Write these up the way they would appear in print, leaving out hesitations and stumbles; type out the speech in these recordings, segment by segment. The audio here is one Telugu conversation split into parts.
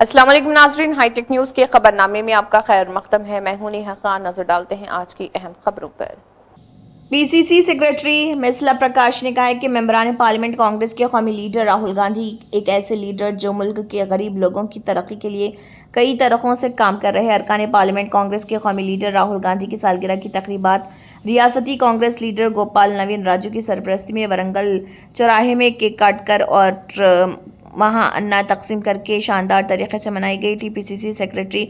अस्सलाम वालेकुम नाज़रीन, हाईटेक न्यूज़ के खबरनामे में आपका खैर मकदम है। मैं हूं नेहा खान। नजर डालते हैं आज की अहम खबरों पर। पीसीसी सेक्रेटरी मिसला प्रकाश ने कहा है कि मेंबरान पार्लियामेंट कांग्रेस के कौमी लीडर राहुल गांधी एक ऐसे लीडर जो मुल्क के गरीब लोगों की तरक्की के लिए कई तरहों से काम कर रहे हैं। अरकान पार्लियामेंट कांग्रेस के कौमी लीडर राहुल गांधी की सालगिरह की तकरीबात रियासती कांग्रेस लीडर गोपाल नवीन राजू की सरपरस्ती में वरंगल चौराहे में केक काटकर और वहाँ अन्ना तकसीम करके शानदार तरीके से मनाई गई। टीपीसीसी सेक्रेटरी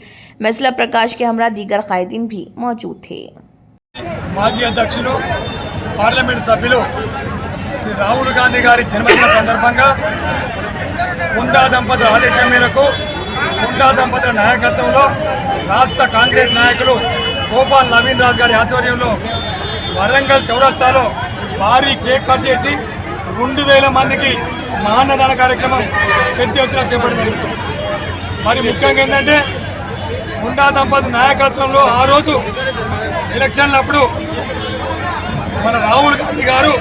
मिसला प्रकाश के हमरा दीगर कायदीन भी मौजूद थे। మాజీ అధ్యక్షులు పార్లమెంట్ సభ్యులు శ్రీ రాహుల్ గాంధీ గారి జన్మదిన సందర్భంగా కుండా దంపతుల ఆదేశం మేరకు కుండా దంపతుల నాయకత్వంలో రాష్ట్ర కాంగ్రెస్ నాయకులు గోపాల్ నవీన్ రాజ్ గారి ఆధ్వర్యంలో వరంగల్ చౌరస్తాలో భారీ కేక్ కట్ చేసి 2000 మందికి మహాన్నదాన కార్యక్రమం పెద్ద ఎత్తున చేపట్టడం జరిగింది. మరి ముఖ్యంగా ఏంటంటే కుండా దంపతుల నాయకత్వంలో ఆ రోజు ఎలక్షన్లప్పుడు మన రాహుల్ గాంధీ గారు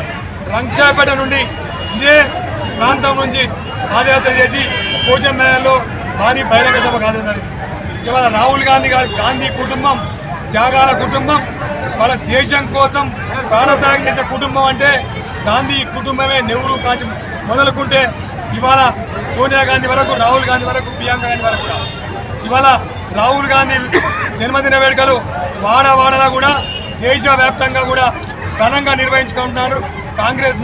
రంగశాపేట నుండి ఇదే ప్రాంతం నుంచి పాదయాత్ర చేసి భోజన్ మేళలో భారీ బహిరంగ సభ కావడం జరిగింది. ఇవాళ రాహుల్ గాంధీ గారి గాంధీ కుటుంబం త్యాగాల కుటుంబం, వాళ్ళ దేశం కోసం ప్రాణత్యాగం చేసే కుటుంబం అంటే గాంధీ కుటుంబమే. నెహ్రూ కాంతి మొదలుకుంటే ఇవాళ సోనియా గాంధీ వరకు, రాహుల్ గాంధీ వరకు, ప్రియాంక గాంధీ వరకు కూడా ఇవాళ రాహుల్ గాంధీ జన్మదిన వేడుకలు వాడవాడలా కూడా దేశవ్యాప్తంగా కూడా ఘనంగా నిర్వహించుకుంటున్నారు కాంగ్రెస్.